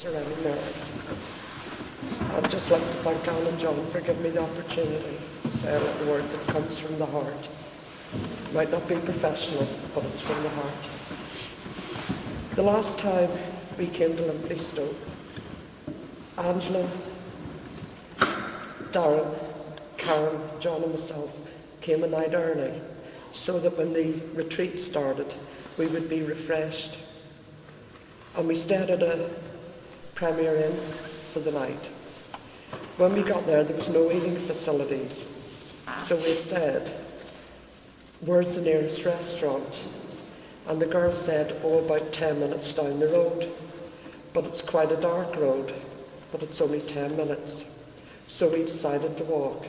or any merits. I'd just like to thank Anne and John for giving me the opportunity to say a little word that comes from the heart. It might not be professional, but it's from the heart. The last time we came to Linda, Angela, Darren, Karen, John and myself came a night early so that when the retreat started we would be refreshed. And we stayed at a Premier Inn for the night. When we got there was no eating facilities, so we said, "Where's the nearest restaurant?" And the girl said, "Oh, about 10 minutes down the road." But it's quite a dark road, but it's only 10 minutes. So we decided to walk.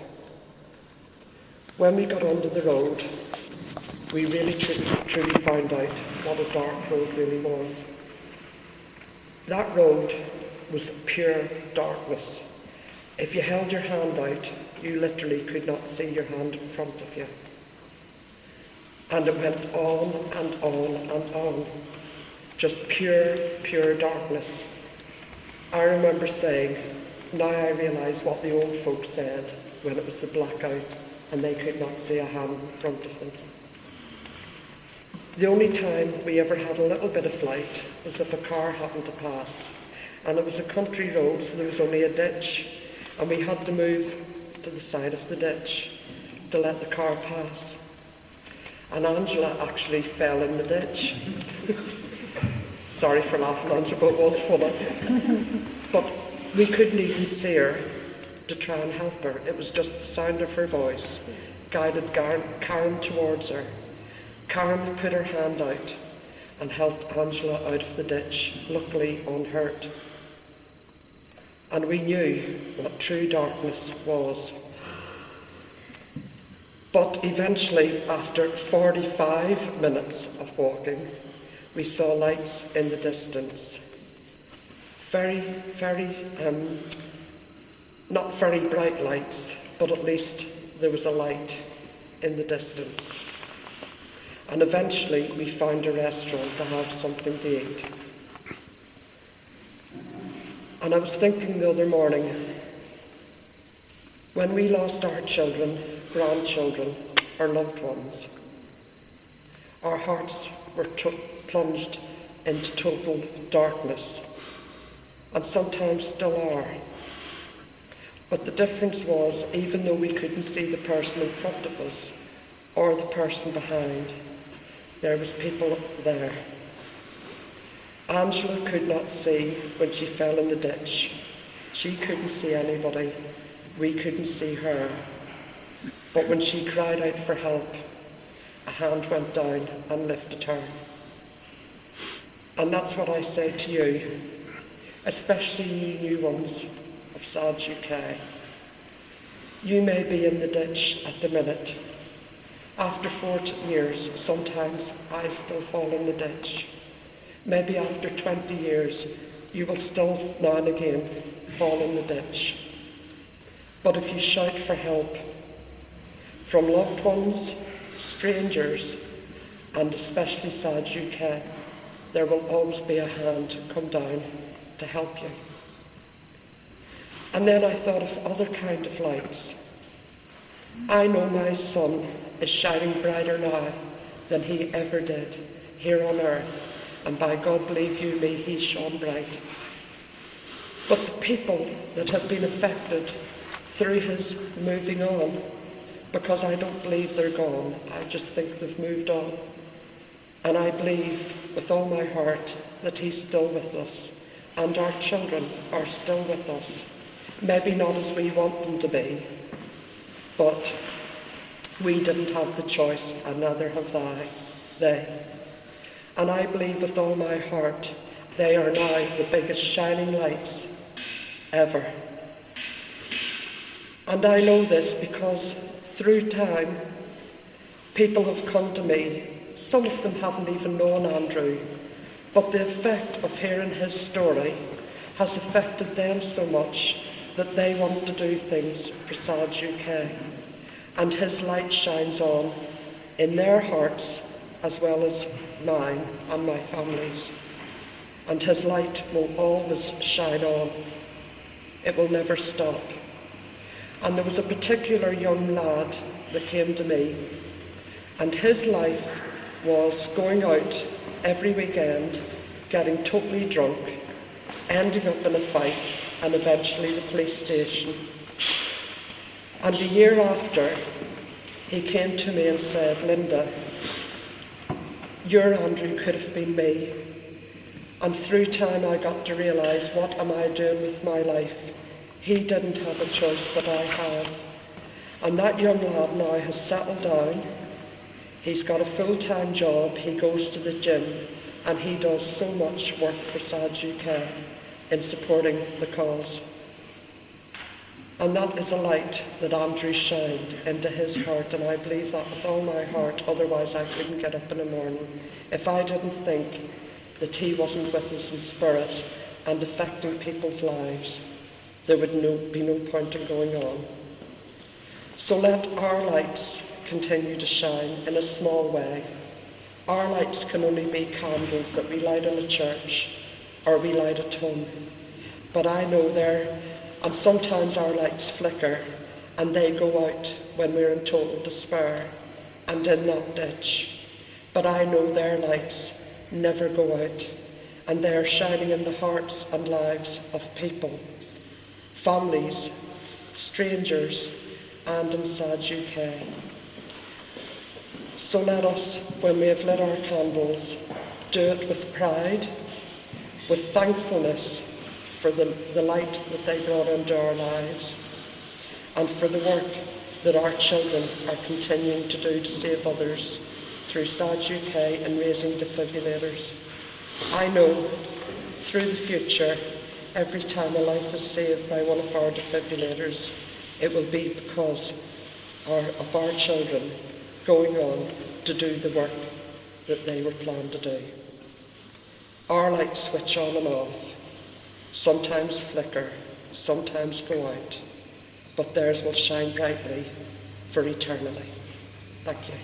When we got onto the road, we really truly found out what a dark road really was. That road was pure darkness. If you held your hand out, you literally could not see your hand in front of you. And it went on and on and on. Just pure darkness. I remember saying, now I realise what the old folks said when it was the blackout and they could not see a hand in front of them. The only time we ever had a little bit of light was if a car happened to pass. And it was a country road, so there was only a ditch. And we had to move to the side of the ditch to let the car pass. And Angela actually fell in the ditch. Sorry for laughing, Angela, but it was funny. But we couldn't even see her to try and help her. It was just the sound of her voice guided Karen towards her. Karen put her hand out and helped Angela out of the ditch, luckily unhurt. And we knew what true darkness was. But eventually, after 45 minutes of walking, we saw lights in the distance. Very, not very bright lights, but at least there was a light in the distance. And eventually we found a restaurant to have something to eat. And I was thinking the other morning, when we lost our children, grandchildren, our loved ones, our hearts were plunged into total darkness, and sometimes still are. But the difference was, even though we couldn't see the person in front of us or the person behind, there was people there. Angela could not see when she fell in the ditch. She couldn't see anybody. We couldn't see her. But when she cried out for help, a hand went down and lifted her. And that's what I say to you, especially you new ones of SADS UK. You may be in the ditch at the minute. After 40 years, sometimes I still fall in the ditch. Maybe after 20 years, you will still now and again fall in the ditch. But if you shout for help from loved ones, strangers, and especially SADS UK, there will always be a hand come down to help you. And then I thought of other kind of lights. I know my son is shining brighter now than he ever did here on earth, and by God believe you me, he's shone bright. But the people that have been affected through his moving on, because I don't believe they're gone, I just think they've moved on. And I believe with all my heart that he's still with us, and our children are still with us. Maybe not as we want them to be, but we didn't have the choice, and neither have they. And I believe with all my heart they are now the biggest shining lights ever. And I know this because through time, people have come to me. Some of them haven't even known Andrew, but the effect of hearing his story has affected them so much that they want to do things for SADS UK. And his light shines on in their hearts as well as mine and my family's. and his light will always shine on. It will never stop. And there was a particular young lad that came to me, and his life was going out every weekend, getting totally drunk, ending up in a fight, and eventually the police station. And a year after, he came to me and said, "Linda, your Andrew could have been me." And through time I got to realise, what am I doing with my life? He didn't have a choice, but I had. And that young lad now has settled down. He's got a full-time job, he goes to the gym, and he does so much work for SADS UK in supporting the cause. And that is a light that Andrew shined into his heart, and I believe that with all my heart, otherwise I couldn't get up in the morning. If I didn't think that he wasn't with us in spirit and affecting people's lives, there would be no point in going on. So let our lights continue to shine in a small way. Our lights can only be candles that we light in a church or we light at home. But I know and sometimes our lights flicker and they go out when we're in total despair and in that ditch. But I know their lights never go out, and they're shining in the hearts and lives of people, families, strangers, and in SADS UK. So let us, when we have lit our candles, do it with pride, with thankfulness for the light that they brought into our lives, and for the work that our children are continuing to do to save others through SADS UK and raising defibrillators. I know through the future, every time a life is saved by one of our defibrillators, it will be because of our children going on to do the work that they were planned to do. Our lights switch on and off, sometimes flicker, sometimes go out, but theirs will shine brightly for eternity. Thank you.